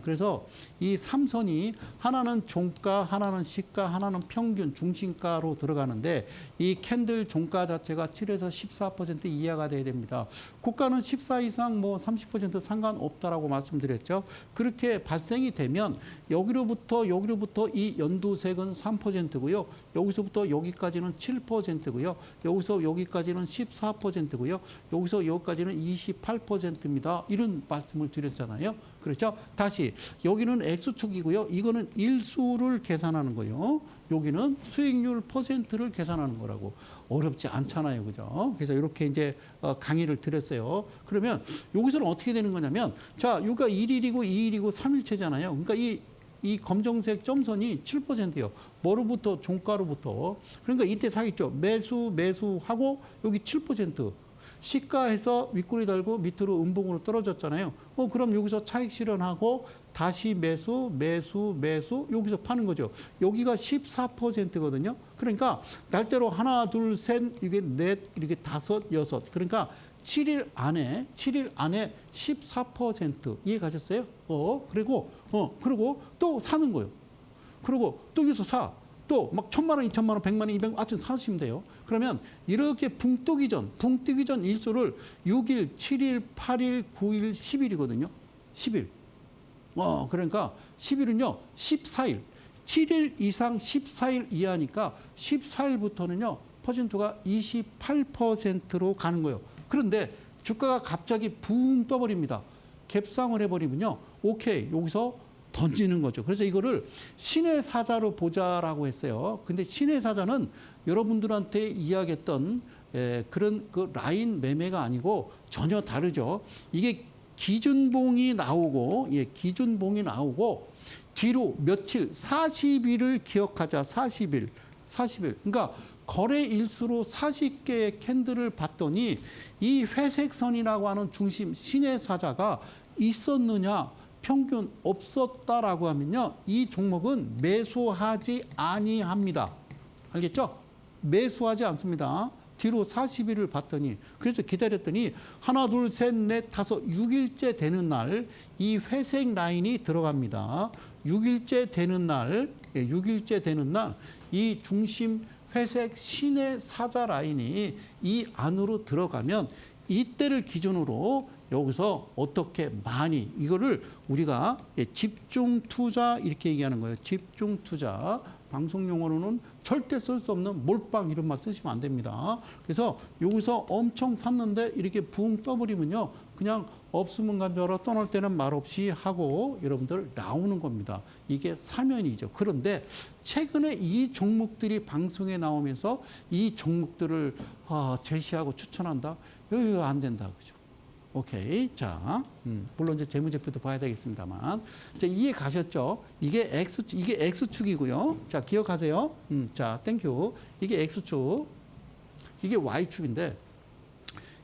그래서 이 삼선이 하나는 종가, 하나는 시가, 하나는 평균, 중심가로 들어가는데 이 캔들 종가 자체가 7에서 14% 이하가 돼야 됩니다. 고가는 14 이상 뭐 30% 상관없다라고 말씀드렸죠. 그렇게 발생이 되면 여기로부터 이 연두색은 3%고요. 여기서부터 여기까지는 7%고요. 여기서 여기까지는 14%고요. 여기서 여기까지는 28%입니다. 이런 말씀을 드렸잖아요. 그렇죠? 다시 여기는 X축이고요. 이거는 일수를 계산하는 거예요. 여기는 수익률 퍼센트를 계산하는 거라고. 어렵지 않잖아요. 그죠? 그래서 이렇게 이제 강의를 드렸어요. 그러면 여기서는 어떻게 되는 거냐면, 자, 여기가 1일이고 2일이고 3일체잖아요. 그러니까 이 검정색 점선이 7%예요. 뭐로부터? 종가로부터. 그러니까 이때 사겠죠. 매수하고 여기 7%. 시가에서 윗꼬리 달고 밑으로 음봉으로 떨어졌잖아요. 그럼 여기서 차익 실현하고 다시 매수 여기서 파는 거죠. 여기가 14%거든요. 그러니까 날짜로 하나, 둘, 셋, 이게 넷, 이렇게 다섯, 여섯. 그러니까 7일 안에 14% 이해 가셨어요? 그리고 또 사는 거예요. 그리고 또 여기서 사. 또 막 1,000만 원, 2,000만 원, 100만 원, 200만 원 하여튼 사시면 돼요. 그러면 이렇게 붕 뜨기 전 일수를 6일, 7일, 8일, 9일, 10일이거든요. 10일. 그러니까 10일은요, 14일. 7일 이상 14일 이하니까 14일부터는요, 퍼센트가 28%로 가는 거예요. 그런데 주가가 갑자기 붕 떠버립니다. 갭상을 해버리면요, 오케이, 여기서 던지는 거죠. 그래서 이거를 신의 사자로 보자라고 했어요. 근데 신의 사자는 여러분들한테 이야기했던 그런 그 라인 매매가 아니고 전혀 다르죠. 이게 기준봉이 나오고, 기준봉이 나오고, 뒤로 며칠, 40일을 기억하자, 40일. 그러니까 거래 일수로 40개의 캔들을 봤더니 이 회색선이라고 하는 중심, 신의 사자가 있었느냐, 평균 없었다라고 하면요, 이 종목은 매수하지 아니합니다. 알겠죠? 매수하지 않습니다. 뒤로 40일을 봤더니, 그래서 기다렸더니 하나, 둘, 셋, 넷, 다섯, 6일째 되는 날 이 회색 라인이 들어갑니다. 6일째 되는 날, 6일째 되는 날 이 중심 회색 신의 사자 라인이 이 안으로 들어가면 이때를 기준으로 여기서 어떻게 많이, 이거를 우리가 집중 투자 이렇게 얘기하는 거예요. 집중 투자. 방송 용어로는 절대 쓸 수 없는 몰빵 이런 말 쓰시면 안 됩니다. 그래서 여기서 엄청 샀는데 이렇게 붕 떠버리면요, 그냥 없으면 간 줄 알아 떠날 때는 말 없이 하고 여러분들 나오는 겁니다. 이게 사면이죠. 그런데 최근에 이 종목들이 방송에 나오면서 이 종목들을 제시하고 추천한다? 이거 안 된다. 그죠? 오케이. 자, 물론 이제 재무제표도 봐야 되겠습니다만. 자, 이해 가셨죠? 이게 X축이고요. 자, 기억하세요. 자, 땡큐. 이게 X축. 이게 Y축인데,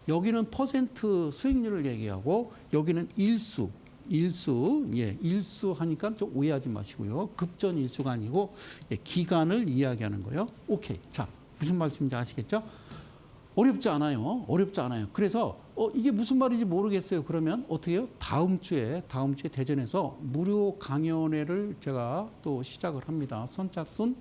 여기는 퍼센트 수익률을 얘기하고, 여기는 일수. 일수 하니까 좀 오해하지 마시고요. 급전 일수가 아니고, 기간을 이야기하는 거예요. 오케이. 자, 무슨 말씀인지 아시겠죠? 어렵지 않아요. 그래서 이게 무슨 말인지 모르겠어요. 그러면 어떻게 해요? 다음 주에 대전에서 무료 강연회를 제가 또 시작을 합니다. 선착순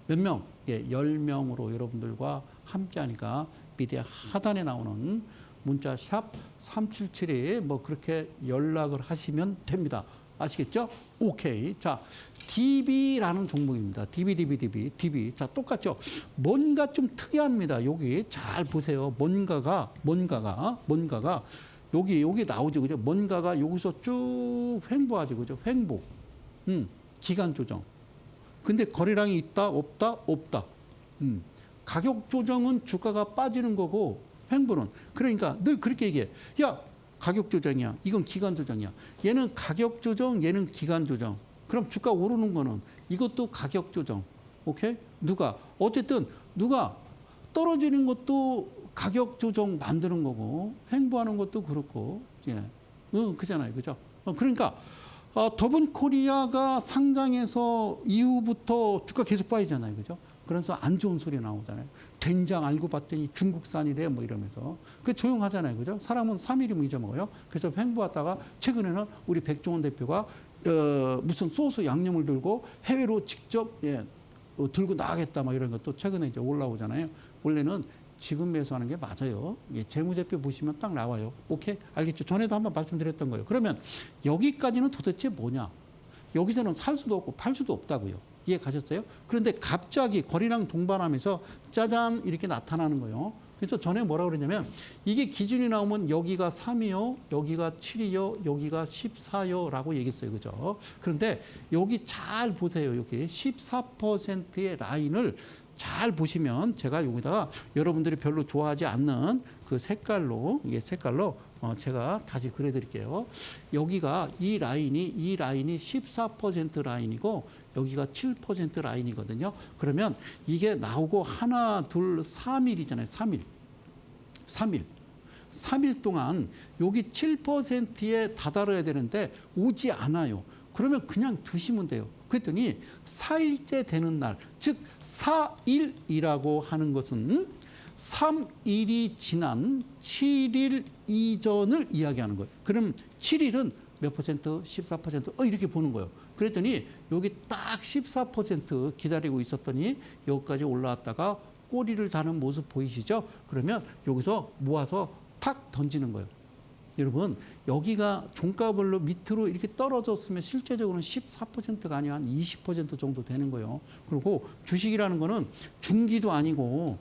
몇 명? 10명으로 여러분들과 함께 하니까 밑에 하단에 나오는 문자 샵 3772 뭐 그렇게 연락을 하시면 됩니다. 아시겠죠? 오케이. 자, DB라는 종목입니다. DB. 자, 똑같죠? 뭔가 좀 특이합니다. 여기 잘 보세요. 뭔가가 여기 나오죠. 그죠? 뭔가가 여기서 쭉 횡보하죠. 그죠? 횡보. 기간 조정. 근데 거래량이 있다, 없다. 가격 조정은 주가가 빠지는 거고, 횡보는. 그러니까 늘 그렇게 얘기해. 야, 가격 조정이야. 이건 기간 조정이야. 얘는 가격 조정, 얘는 기간 조정. 그럼 주가 오르는 거는 이것도 가격 조정. 오케이? 어쨌든 누가 떨어지는 것도 가격 조정 만드는 거고, 횡보하는 것도 그렇고, 그잖아요. 그죠? 그러니까, 더본 코리아가 상장해서 이후부터 주가 계속 빠지잖아요. 그죠? 그러면서 안 좋은 소리 나오잖아요. 된장 알고 봤더니 중국산이래 뭐 이러면서. 그 조용하잖아요. 그죠? 사람은 3일이면 잊어먹어요. 그래서 횡보하다가 최근에는 우리 백종원 대표가 무슨 소스 양념을 들고 해외로 직접 들고 나가겠다 막 이런 것도 최근에 이제 올라오잖아요. 원래는 지금 매수하는 게 맞아요. 재무제표 보시면 딱 나와요. 오케이? 알겠죠? 전에도 한번 말씀드렸던 거예요. 그러면 여기까지는 도대체 뭐냐? 여기서는 살 수도 없고 팔 수도 없다고요. 이해 가셨어요? 그런데 갑자기 거래량 동반하면서 짜잔 이렇게 나타나는 거예요. 그래서 전에 뭐라 그러냐면 이게 기준이 나오면 여기가 3이요, 여기가 7이요, 여기가 14요 라고 얘기했어요. 그죠? 그런데 여기 잘 보세요. 여기 14%의 라인을 잘 보시면 제가 여기다가 여러분들이 별로 좋아하지 않는 그 색깔로 제가 다시 그려드릴게요. 여기가 이 라인이 14% 라인이고 여기가 7% 라인이거든요. 그러면 이게 나오고 하나, 둘, 3일이잖아요. 3일 동안 여기 7%에 다다라야 되는데 오지 않아요. 그러면 그냥 두시면 돼요. 그랬더니 4일째 되는 날, 즉 4일이라고 하는 것은 3일이 지난 7일 이전을 이야기하는 거예요. 그럼 7일은 몇 퍼센트? 14%. 이렇게 보는 거예요. 그랬더니 여기 딱 14% 기다리고 있었더니 여기까지 올라왔다가 꼬리를 다는 모습 보이시죠? 그러면 여기서 모아서 탁 던지는 거예요. 여러분, 여기가 종가별로 밑으로 이렇게 떨어졌으면 실제적으로는 14%가 아니라 한 20% 정도 되는 거예요. 그리고 주식이라는 거는 중기도 아니고,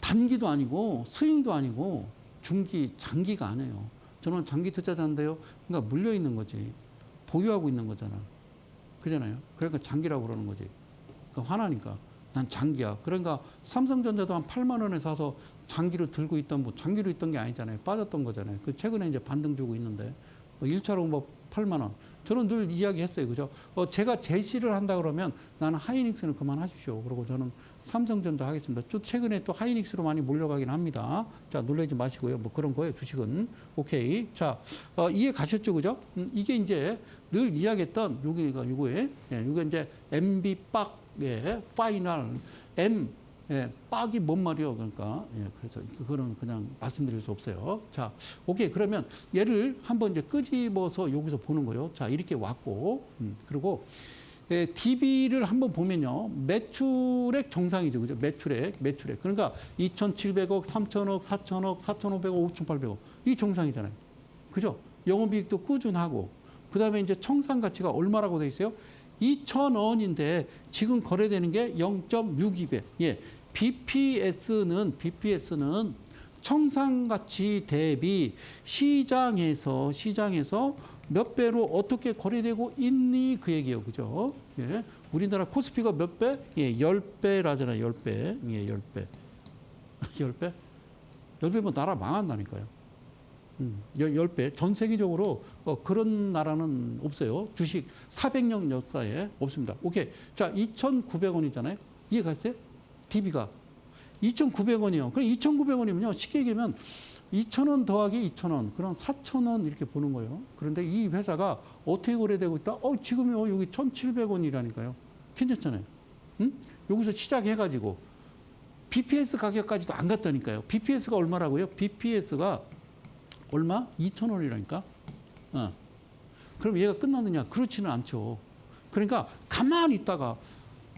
단기도 아니고, 스윙도 아니고, 중기, 장기가 아니에요. 저는 장기 투자자인데요. 그러니까 물려 있는 거지. 보유하고 있는 거잖아. 그잖아요. 그러니까 장기라고 그러는 거지. 그러니까 화나니까. 난 장기야. 그러니까 삼성전자도 한 8만 원에 사서 장기로 들고 있던, 장기로 있던 게 아니잖아요. 빠졌던 거잖아요. 그 최근에 이제 반등 주고 있는데, 1차로 8만 원. 저는 늘 이야기했어요. 그죠? 제가 제시를 한다 그러면 나는 하이닉스는 그만하십시오. 그리고 저는 삼성전자 하겠습니다. 또 최근에 또 하이닉스로 많이 몰려가긴 합니다. 자, 놀라지 마시고요. 뭐 그런 거예요. 주식은. 오케이. 자, 이해 가셨죠? 그죠? 이게 이제 늘 이야기했던 요게 이제 MB 빡, 파이널, 빡이 뭔 말이요? 그러니까, 그래서 그거는 그냥 말씀드릴 수 없어요. 자, 오케이. 그러면 얘를 한번 이제 끄집어서 여기서 보는 거예요. 자, 이렇게 왔고, 그리고, DB를 한번 보면요. 매출액 정상이죠. 그죠? 매출액. 그러니까 2,700억, 3,000억, 4,000억, 4,500억, 5,800억. 이 정상이잖아요. 그죠? 영업이익도 꾸준하고, 그 다음에 이제 청산 가치가 얼마라고 돼 있어요? 2,000원인데 지금 거래되는 게 0.62배. BPS는 청산가치 대비 시장에서 몇 배로 어떻게 거래되고 있니? 그 얘기예요. 그죠? 우리나라 코스피가 몇 배? 10배라잖아요. 10배. 10배. 10배? 10배면 나라 망한다니까요. 10배. 전 세계적으로 그런 나라는 없어요. 주식 400년 역사에 없습니다. 오케이. 자, 2,900원이잖아요. 이해가세요? DB가. 2,900원이요. 그럼 2,900원이면요. 쉽게 얘기하면 2,000원 더하기 2,000원. 그럼 4,000원 이렇게 보는 거예요. 그런데 이 회사가 어떻게 거래되고 있다? 지금요. 여기 1,700원이라니까요. 괜찮잖아요. 여기서 시작해가지고 BPS 가격까지도 안 갔다니까요. BPS가 얼마라고요? BPS가 얼마? 2,000원이라니까. 그럼 얘가 끝났느냐? 그렇지는 않죠. 그러니까 가만히 있다가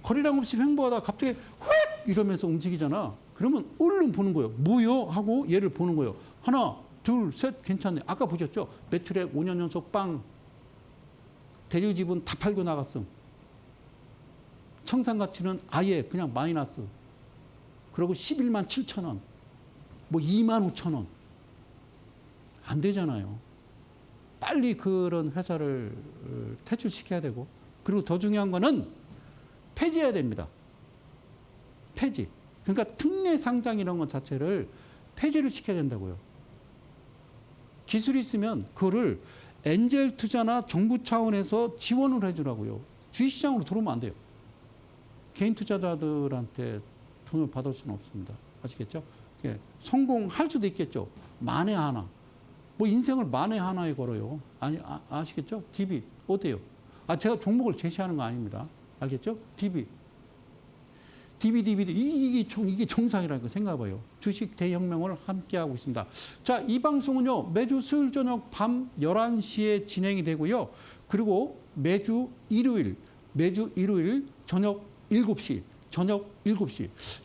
거래량 없이 횡보하다가 갑자기 휙 이러면서 움직이잖아. 그러면 얼른 보는 거예요. 뭐요? 하고 얘를 보는 거예요. 하나, 둘, 셋, 괜찮네. 아까 보셨죠? 매출액 5년 연속 빵. 대리지분 다 팔고 나갔음. 청산가치는 아예 그냥 마이너스. 그리고 11만 7천 원. 뭐 2만 5천 원. 안 되잖아요. 빨리 그런 회사를 퇴출시켜야 되고, 그리고 더 중요한 거는 폐지해야 됩니다. 폐지. 그러니까 특례 상장 이런 것 자체를 폐지를 시켜야 된다고요. 기술이 있으면 그거를 엔젤 투자나 정부 차원에서 지원을 해주라고요. 주식시장으로 들어오면 안 돼요. 개인 투자자들한테 돈을 받을 수는 없습니다. 아시겠죠? 성공할 수도 있겠죠. 만에 하나. 뭐 인생을 만에 하나에 걸어요. 아시겠죠? DB. 어때요? 제가 종목을 제시하는 거 아닙니다. 알겠죠? DB. 이게 정상이라고 생각해봐요. 주식 대혁명을 함께하고 있습니다. 자, 이 방송은요, 매주 수요일 저녁 밤 11시에 진행이 되고요. 그리고 매주 일요일 저녁 7시.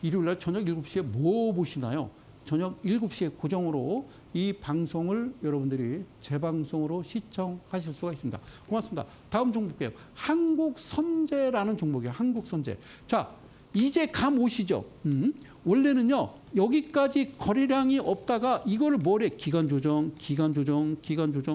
일요일 날 저녁 7시에 뭐 보시나요? 저녁 7시에 고정으로 이 방송을 여러분들이 재방송으로 시청하실 수가 있습니다. 고맙습니다. 다음 종목 볼게요. 한국선제라는 종목이에요. 한국선제. 자, 이제 감 오시죠? 원래는요, 여기까지 거래량이 없다가 이거를 뭐래? 기간 조정.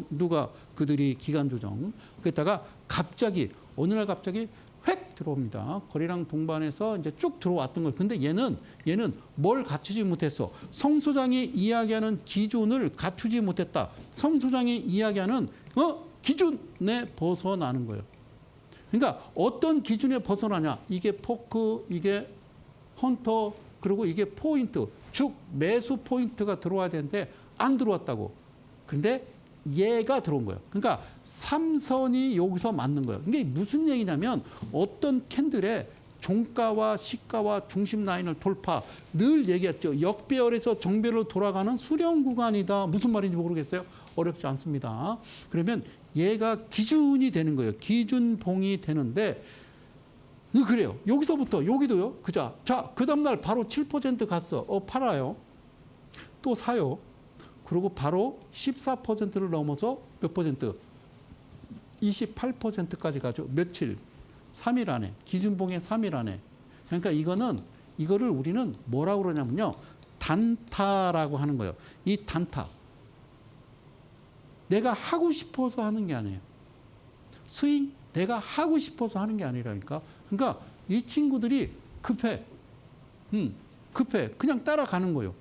누가? 그들이 기간 조정. 그랬다가 갑자기, 어느 날 갑자기 획 들어옵니다. 거래량 동반해서 이제 쭉 들어왔던 거예요. 근데 얘는 뭘 갖추지 못했어? 성 소장이 이야기하는 기준을 갖추지 못했다. 성 소장이 이야기하는 기준에 벗어나는 거예요. 그러니까 어떤 기준에 벗어나냐? 이게 포크, 이게 헌터, 그리고 이게 포인트, 즉 매수 포인트가 들어와야 되는데 안 들어왔다고. 근데 얘가 들어온 거예요. 그러니까 삼선이 여기서 맞는 거예요. 이게 무슨 얘기냐면 어떤 캔들에 종가와 시가와 중심 라인을 돌파. 늘 얘기했죠. 역배열에서 정배열로 돌아가는 수렴 구간이다. 무슨 말인지 모르겠어요. 어렵지 않습니다. 그러면 얘가 기준이 되는 거예요. 기준봉이 되는데 그래요. 여기서부터 여기도요. 그자. 자, 그 다음날 바로 7% 갔어. 팔아요. 또 사요. 그리고 바로 14%를 넘어서 몇 퍼센트? 28%까지 가죠. 며칠? 3일 안에. 기준봉의 3일 안에. 그러니까 이거를 우리는 뭐라고 그러냐면요. 단타라고 하는 거예요. 이 단타. 내가 하고 싶어서 하는 게 아니에요. 스윙 내가 하고 싶어서 하는 게 아니라니까. 그러니까 이 친구들이 급해. 급해. 그냥 따라가는 거예요.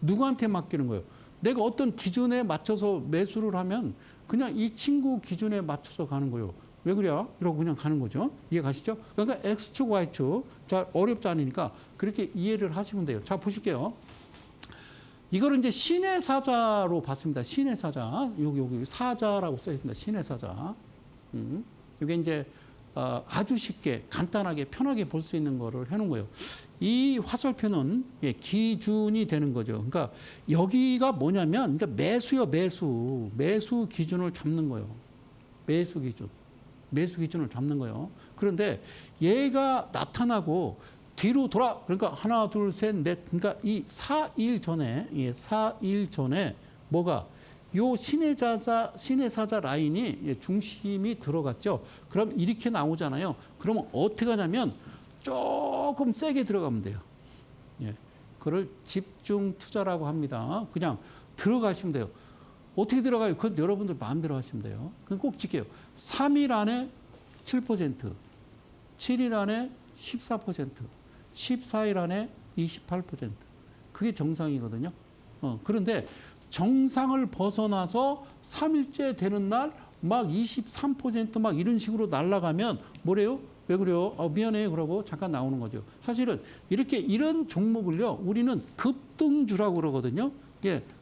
누구한테 맡기는 거예요. 내가 어떤 기준에 맞춰서 매수를 하면 그냥 이 친구 기준에 맞춰서 가는 거예요. 왜 그래? 이러고 그냥 가는 거죠. 이해 가시죠? 그러니까 X축, Y축. 자, 어렵지 않으니까 그렇게 이해를 하시면 돼요. 자, 보실게요. 이거를 이제 신의 사자로 봤습니다. 신의 사자. 여기 사자라고 써 있습니다. 신의 사자. 이게 이제 아주 쉽게 간단하게 편하게 볼 수 있는 거를 해놓은 거예요. 이 화살표는 기준이 되는 거죠. 그러니까 여기가 뭐냐면 그러니까 매수요, 매수 기준을 잡는 거예요. 매수 기준을 잡는 거예요. 그런데 얘가 나타나고 뒤로 돌아. 그러니까 하나, 둘, 셋, 넷. 그러니까 이 4일 전에 뭐가 요 신의 사자 라인이 중심이 들어갔죠. 그럼 이렇게 나오잖아요. 그러면 어떻게 하냐면 조금 세게 들어가면 돼요. 그걸 집중 투자라고 합니다. 그냥 들어가시면 돼요. 어떻게 들어가요? 그건 여러분들 마음대로 하시면 돼요. 그건 꼭 지켜요. 3일 안에 7%, 7일 안에 14%, 14일 안에 28%. 그게 정상이거든요. 그런데 정상을 벗어나서 3일째 되는 날 막 23% 막 이런 식으로 날아가면 뭐래요? 왜 그래요? 미안해요. 그러고 잠깐 나오는 거죠. 사실은 이런 종목을요, 우리는 급등주라고 그러거든요.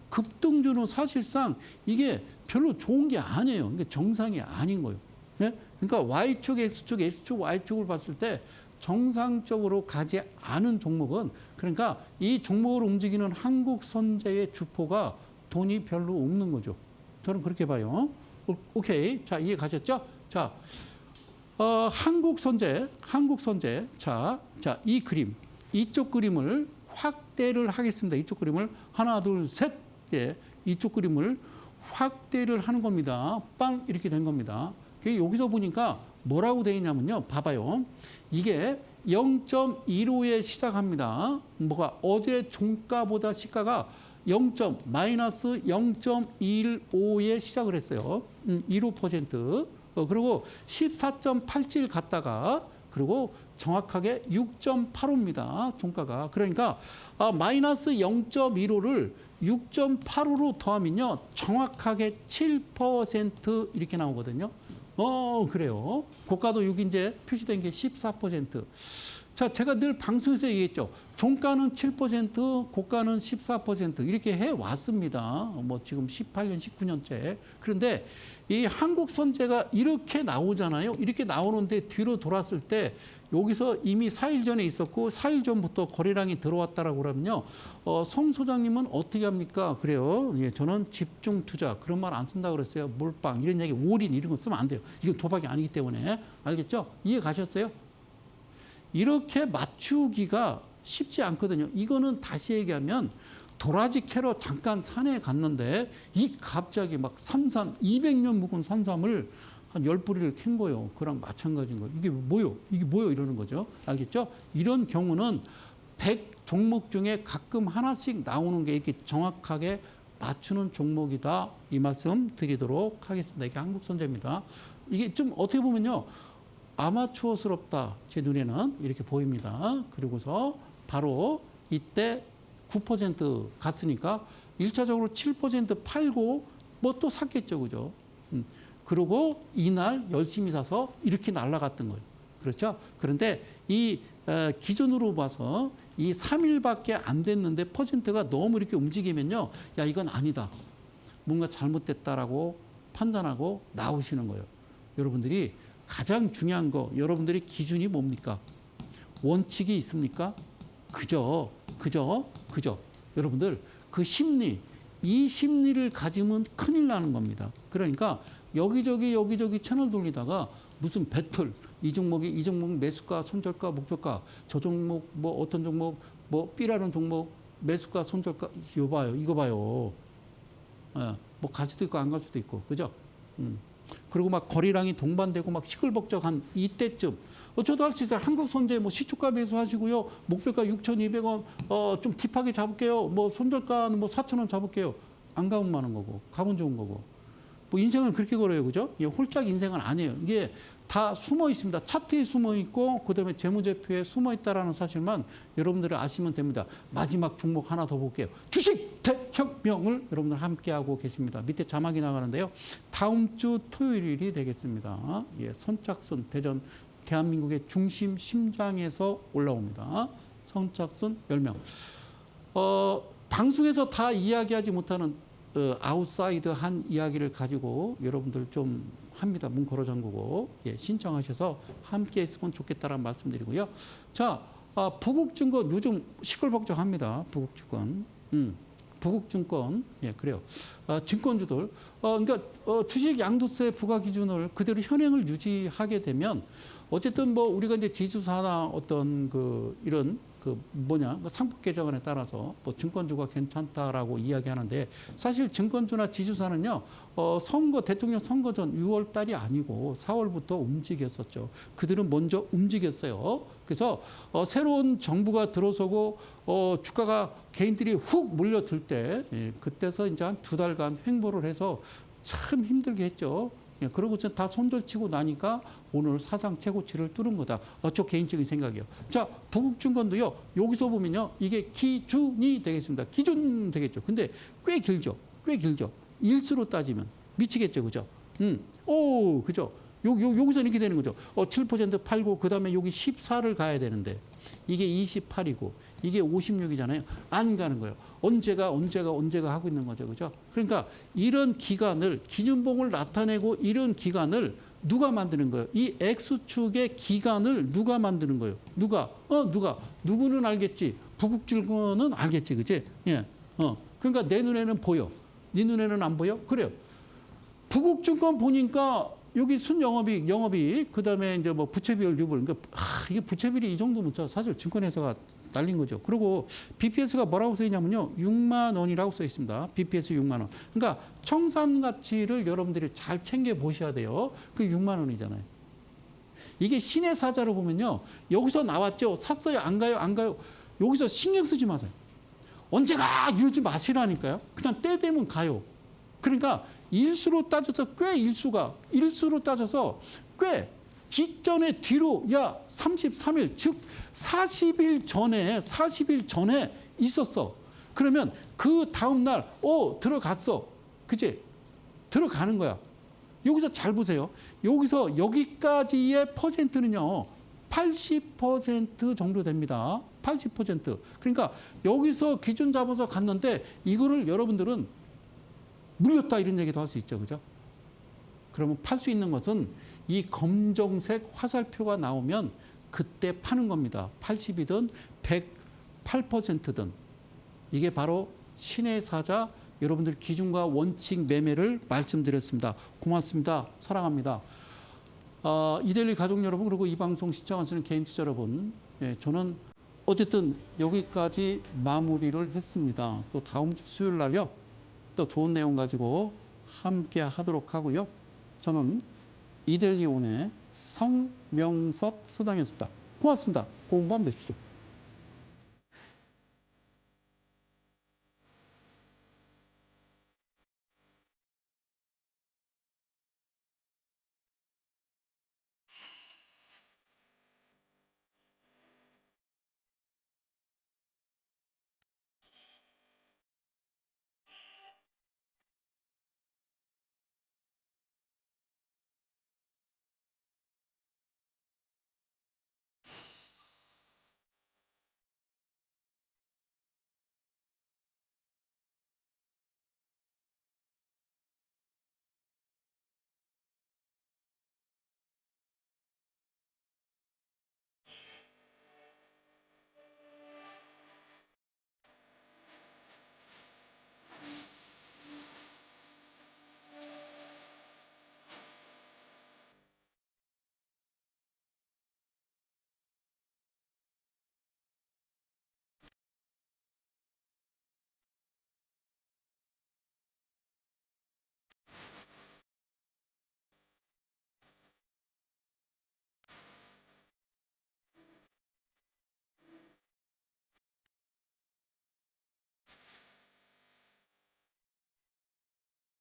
급등주는 사실상 이게 별로 좋은 게 아니에요. 이게 정상이 아닌 거예요. 그러니까 Y축, X축, S축, Y축을 봤을 때 정상적으로 가지 않은 종목은 그러니까 이 종목을 움직이는 한국선제의 주포가 돈이 별로 없는 거죠. 저는 그렇게 봐요. 오케이. 자, 이해 가셨죠? 자, 한국선제. 자, 이 그림. 이쪽 그림을 확대를 하겠습니다. 이쪽 그림을 하나, 둘, 셋. 이쪽 그림을 확대를 하는 겁니다. 빵 이렇게 된 겁니다. 여기서 보니까 뭐라고 되어 있냐면요. 봐봐요. 이게 0.15에 시작합니다. 뭐가 어제 종가보다 시가가 마이너스 0.15에 시작을 했어요. 15%. 그리고 14.87 갔다가 그리고 정확하게 6.85입니다. 종가가. 그러니까 마이너스 0.15를 6.85로 더하면요. 정확하게 7% 이렇게 나오거든요. 그래요. 고가도 여기 이제 표시된 게 14%. 자, 제가 늘 방송에서 얘기했죠. 종가는 7%, 고가는 14% 이렇게 해 왔습니다. 뭐 지금 18년, 19년째. 그런데 이 한국선제가 이렇게 나오잖아요. 이렇게 나오는데 뒤로 돌았을 때 여기서 이미 4일 전에 있었고 4일 전부터 거래량이 들어왔다라고 그러면요. 송 소장님은 어떻게 합니까? 그래요. 저는 집중 투자 그런 말 안 쓴다고 그랬어요. 몰빵 이런 얘기, 올인 이런 거 쓰면 안 돼요. 이건 도박이 아니기 때문에. 알겠죠? 이해 가셨어요? 이렇게 맞추기가 쉽지 않거든요. 이거는 다시 얘기하면 도라지 캐러 잠깐 산에 갔는데 이 갑자기 막 200년 묵은 산삼을 한 10뿌리를 캔 거예요. 그랑 마찬가지인 거예요. 이게 뭐요? 이러는 거죠. 알겠죠? 이런 경우는 100 종목 중에 가끔 하나씩 나오는 게 이렇게 정확하게 맞추는 종목이다. 이 말씀 드리도록 하겠습니다. 이게 한국선제입니다. 이게 좀 어떻게 보면요. 아마추어스럽다. 제 눈에는 이렇게 보입니다. 그리고서 바로 이때 9% 갔으니까 1차적으로 7% 팔고 뭐 또 샀겠죠. 그죠? 그리고 이날 열심히 사서 이렇게 날아갔던 거예요. 그렇죠? 그런데 이 기준으로 봐서 이 3일밖에 안 됐는데 퍼센트가 너무 이렇게 움직이면요. 야, 이건 아니다. 뭔가 잘못됐다라고 판단하고 나오시는 거예요. 여러분들이 가장 중요한 거, 여러분들의 기준이 뭡니까? 원칙이 있습니까? 그죠. 여러분들 그 심리, 이 심리를 가지면 큰일 나는 겁니다. 그러니까 여기저기 채널 돌리다가 무슨 배틀, 이 종목 매수가, 손절가, 목표가, 저 종목 뭐 어떤 종목 뭐 B라는 종목 매수가, 손절가 이거 봐요. 예, 뭐갈 수도 있고 안 갈 수도 있고, 그죠? 그리고 막 거래량이 동반되고 막 시끌벅적한 이때쯤 저도 할 수 있어요. 한국선제 뭐 시초가 매수하시고요. 목표가 6,200원 좀 딥하게 잡을게요. 뭐 손절가는 뭐 4,000원 잡을게요. 안 가면 많은 거고 가면 좋은 거고. 뭐 인생은 그렇게 걸어요. 그죠? 이게 홀짝 인생은 아니에요. 이게 다 숨어 있습니다. 차트에 숨어 있고 그다음에 재무제표에 숨어 있다라는 사실만 여러분들이 아시면 됩니다. 마지막 종목 하나 더 볼게요. 주식 대혁명을 여러분들 함께하고 계십니다. 밑에 자막이 나가는데요. 다음 주 토요일이 되겠습니다. 예, 선착순 대한민국의 중심 심장에서 올라옵니다. 선착순 10명. 방송에서 다 이야기하지 못하는 아웃사이드한 이야기를 가지고 여러분들 좀 합니다. 문 걸어 잠그고 신청하셔서 함께 했으면 좋겠다라는 말씀드리고요. 자, 부국증권 요즘 시끌벅적합니다. 부국증권 그래요. 증권주들 그러니까 주식 양도세 부과 기준을 그대로 현행을 유지하게 되면 어쨌든 뭐 우리가 이제 지주사나 어떤 이런 상법 개정안에 따라서 뭐 증권주가 괜찮다라고 이야기하는데 사실 증권주나 지주사는요, 대통령 선거 전 6월 달이 아니고 4월부터 움직였었죠. 그들은 먼저 움직였어요. 그래서 새로운 정부가 들어서고 주가가 개인들이 훅 몰려들 때 그때서 이제 한 2달간 횡보를 해서 참 힘들게 했죠. 그러고 다 손절치고 나니까 오늘 사상 최고치를 뚫은 거다. 저 개인적인 생각이에요. 자, 부국증권도요. 여기서 보면요. 이게 기준이 되겠습니다. 기준 되겠죠. 근데 꽤 길죠. 일수로 따지면 미치겠죠. 그죠? 그죠? 여기서 이렇게 되는 거죠. 7% 팔고 그다음에 여기 14를 가야 되는데 이게 28이고 이게 56이잖아요. 안 가는 거예요. 언제가 하고 있는 거죠. 그죠? 그러니까 이런 기간을 기준봉을 나타내고 이런 기간을 누가 만드는 거예요? 이 X축의 기간을 누가 만드는 거예요? 누가? 누구는 알겠지. 부국증권은 알겠지. 그치? 예. 그러니까 내 눈에는 보여. 네 눈에는 안 보여? 그래요. 부국증권 보니까 여기 영업이익, 그 다음에 이제 뭐 부채비율 유불. 그러니까, 이게 부채비율이 이 정도면 사실 증권회사가 날린 거죠. 그리고 BPS가 뭐라고 써 있냐면요. 6만 원이라고 써 있습니다. BPS 6만 원. 그러니까 청산 가치를 여러분들이 잘 챙겨 보셔야 돼요. 그 6만 원이잖아요. 이게 신의 사자로 보면요. 여기서 나왔죠. 샀어요. 안 가요. 여기서 신경 쓰지 마세요. 언제가 이러지 마시라니까요. 그냥 때 되면 가요. 그러니까 일수로 따져서 꽤 직전에 뒤로 33일 즉 40일 전에 있었어. 그러면 그 다음 날 들어갔어. 그치? 들어가는 거야. 여기서 잘 보세요. 여기서 여기까지의 퍼센트는요. 80% 정도 됩니다. 80%. 그러니까 여기서 기준 잡아서 갔는데 이거를 여러분들은 물렸다 이런 얘기도 할 수 있죠. 그죠? 그러면 팔 수 있는 것은 이 검정색 화살표가 나오면 그때 파는 겁니다. 80이든 108%든. 이게 바로 신의 사자 여러분들 기준과 원칙 매매를 말씀드렸습니다. 고맙습니다. 사랑합니다. 이데일리 가족 여러분 그리고 이 방송 시청하시는 개인 투자 여러분 저는 어쨌든 여기까지 마무리를 했습니다. 또 다음 주 수요일 날요. 또 좋은 내용 가지고 함께 하도록 하고요. 저는 이데일리온의 성명섭 소장이었습니다. 고맙습니다. 고운 밤 되시죠.